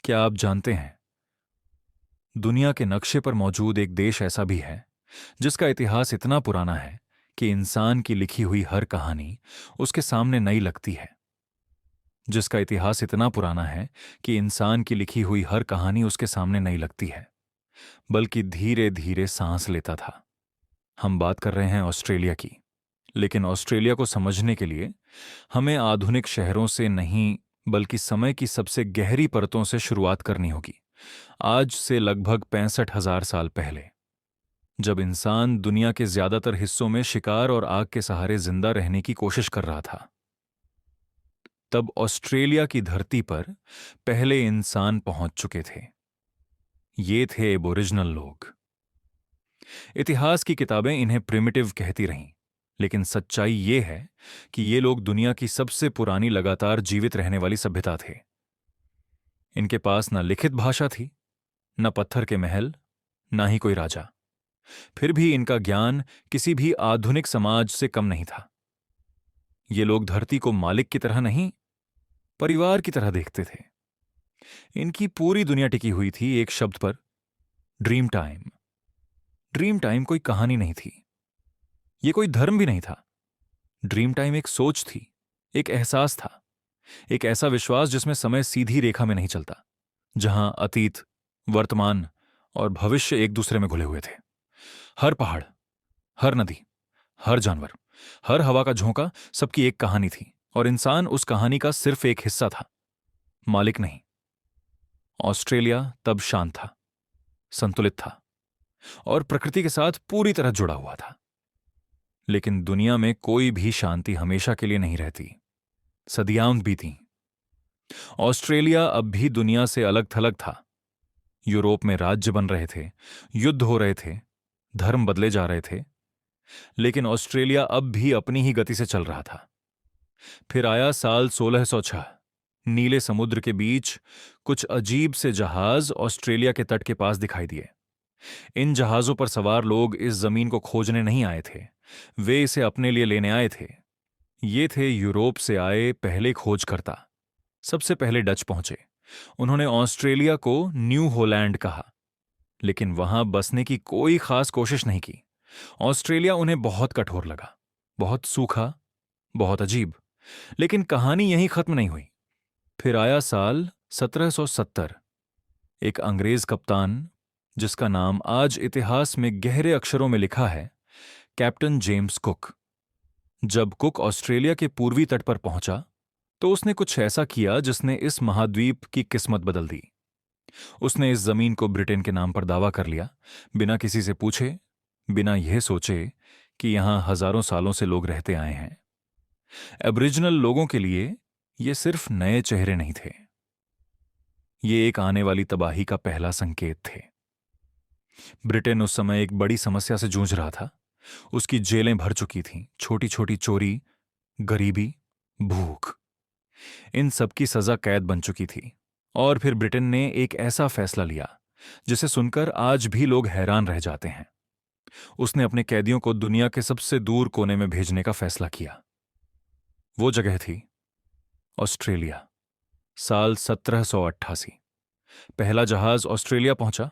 क्या आप जानते हैं, दुनिया के नक्शे पर मौजूद एक देश ऐसा भी है जिसका इतिहास इतना पुराना है कि इंसान की लिखी हुई हर कहानी उसके सामने नई लगती है। जिसका इतिहास इतना पुराना है कि इंसान की लिखी हुई हर कहानी उसके सामने नहीं लगती है, बल्कि धीरे धीरे सांस लेता था। हम बात कर रहे हैं ऑस्ट्रेलिया की। लेकिन ऑस्ट्रेलिया को समझने के लिए हमें आधुनिक शहरों से नहीं, बल्कि समय की सबसे गहरी परतों से शुरुआत करनी होगी। आज से लगभग 65,000 साल पहले, जब इंसान दुनिया के ज्यादातर हिस्सों में शिकार और आग के सहारे जिंदा रहने की कोशिश कर रहा था, तब ऑस्ट्रेलिया की धरती पर पहले इंसान पहुंच चुके थे। ये थे एबोरिजिनल लोग। इतिहास की किताबें इन्हें प्रिमिटिव कहती रहीं, लेकिन सच्चाई ये है कि ये लोग दुनिया की सबसे पुरानी लगातार जीवित रहने वाली सभ्यता थे। इनके पास न लिखित भाषा थी, न पत्थर के महल, ना ही कोई राजा। फिर भी इनका ज्ञान किसी भी आधुनिक समाज से कम नहीं था। ये लोग धरती को मालिक की तरह नहीं, परिवार की तरह देखते थे। इनकी पूरी दुनिया टिकी हुई थी एक शब्द पर, ड्रीम टाइम। ड्रीम टाइम कोई कहानी नहीं थी, ये कोई धर्म भी नहीं था। ड्रीम टाइम एक सोच थी, एक एहसास था, एक ऐसा विश्वास जिसमें समय सीधी रेखा में नहीं चलता, जहां अतीत, वर्तमान और भविष्य एक दूसरे में घुले हुए थे। हर पहाड़, हर नदी, हर जानवर, हर हवा का झोंका, सबकी एक कहानी थी, और इंसान उस कहानी का सिर्फ एक हिस्सा था, मालिक नहीं। ऑस्ट्रेलिया तब शांत था, संतुलित था और प्रकृति के साथ पूरी तरह जुड़ा हुआ था। लेकिन दुनिया में कोई भी शांति हमेशा के लिए नहीं रहती। सदियां बीतीं। ऑस्ट्रेलिया अब भी दुनिया से अलग थलग था। यूरोप में राज्य बन रहे थे, युद्ध हो रहे थे, धर्म बदले जा रहे थे, लेकिन ऑस्ट्रेलिया अब भी अपनी ही गति से चल रहा था। फिर आया साल 1606। नीले समुद्र के बीच कुछ अजीब से जहाज ऑस्ट्रेलिया के तट के पास दिखाई दिए। इन जहाजों पर सवार लोग इस जमीन को खोजने नहीं आए थे, वे इसे अपने लिए लेने आए थे। ये थे यूरोप से आए पहले खोजकर्ता। सबसे पहले डच पहुंचे। उन्होंने ऑस्ट्रेलिया को न्यू हॉलैंड कहा, लेकिन वहां बसने की कोई खास कोशिश नहीं की। ऑस्ट्रेलिया उन्हें बहुत कठोर लगा, बहुत सूखा, बहुत अजीब। लेकिन कहानी यहीं खत्म नहीं हुई। फिर आया साल 1770। एक अंग्रेज कप्तान, जिसका नाम आज इतिहास में गहरे अक्षरों में लिखा है, कैप्टन जेम्स कुक। जब कुक ऑस्ट्रेलिया के पूर्वी तट पर पहुंचा, तो उसने कुछ ऐसा किया जिसने इस महाद्वीप की किस्मत बदल दी। उसने इस जमीन को ब्रिटेन के नाम पर दावा कर लिया, बिना किसी से पूछे, बिना यह सोचे कि यहां हजारों सालों से लोग रहते आए हैं। एबरिजिनल लोगों के लिए ये सिर्फ नए चेहरे नहीं थे, ये एक आने वाली तबाही का पहला संकेत थे। ब्रिटेन उस समय एक बड़ी समस्या से जूझ रहा था। उसकी जेलें भर चुकी थीं, छोटी छोटी चोरी, गरीबी, भूख, इन सबकी सजा कैद बन चुकी थी। और फिर ब्रिटेन ने एक ऐसा फैसला लिया जिसे सुनकर आज भी लोग हैरान रह जाते हैं। उसने अपने कैदियों को दुनिया के सबसे दूर कोने में भेजने का फैसला किया। वो जगह थी ऑस्ट्रेलिया। साल 1788। पहला जहाज ऑस्ट्रेलिया पहुंचा,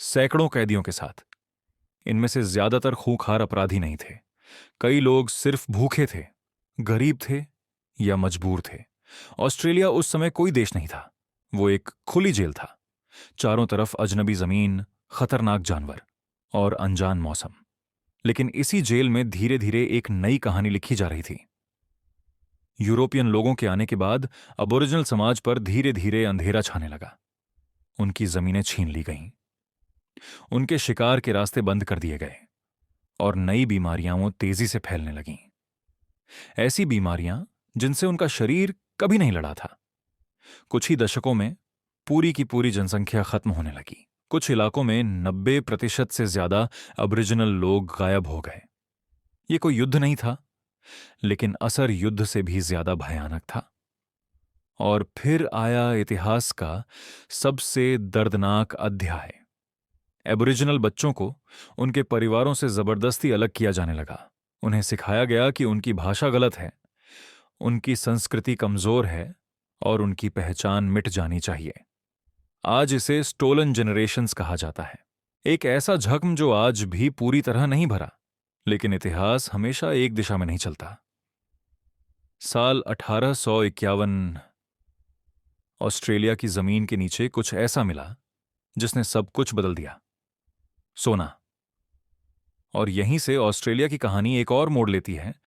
सैकड़ों कैदियों के साथ। इनमें से ज्यादातर खूंखार अपराधी नहीं थे। कई लोग सिर्फ भूखे थे, गरीब थे या मजबूर थे। ऑस्ट्रेलिया उस समय कोई देश नहीं था, वो एक खुली जेल था। चारों तरफ अजनबी जमीन, खतरनाक जानवर और अनजान मौसम। लेकिन इसी जेल में धीरे धीरे एक नई कहानी लिखी जा रही थी। यूरोपियन लोगों के आने के बाद अबोरिजिनल समाज पर धीरे धीरे अंधेरा छाने लगा। उनकी जमीनें छीन ली गईं, उनके शिकार के रास्ते बंद कर दिए गए और नई बीमारियां तेजी से फैलने लगीं। ऐसी बीमारियां जिनसे उनका शरीर कभी नहीं लड़ा था। कुछ ही दशकों में पूरी की पूरी जनसंख्या खत्म होने लगी। कुछ इलाकों में 90% से ज्यादा अबरिजिनल लोग गायब हो गए। ये कोई युद्ध नहीं था, लेकिन असर युद्ध से भी ज्यादा भयानक था। और फिर आया इतिहास का सबसे दर्दनाक अध्याय। एबोरिजिनल बच्चों को उनके परिवारों से जबरदस्ती अलग किया जाने लगा। उन्हें सिखाया गया कि उनकी भाषा गलत है, उनकी संस्कृति कमजोर है और उनकी पहचान मिट जानी चाहिए। आज इसे स्टोलन जनरेशंस कहा जाता है। एक ऐसा झख्म जो आज भी पूरी तरह नहीं भरा, लेकिन इतिहास हमेशा एक दिशा में नहीं चलता। साल 1851 ऑस्ट्रेलिया की जमीन के नीचे कुछ ऐसा मिला जिसने सब कुछ बदल दिया। सोना। और यहीं से ऑस्ट्रेलिया की कहानी एक और मोड़ लेती है,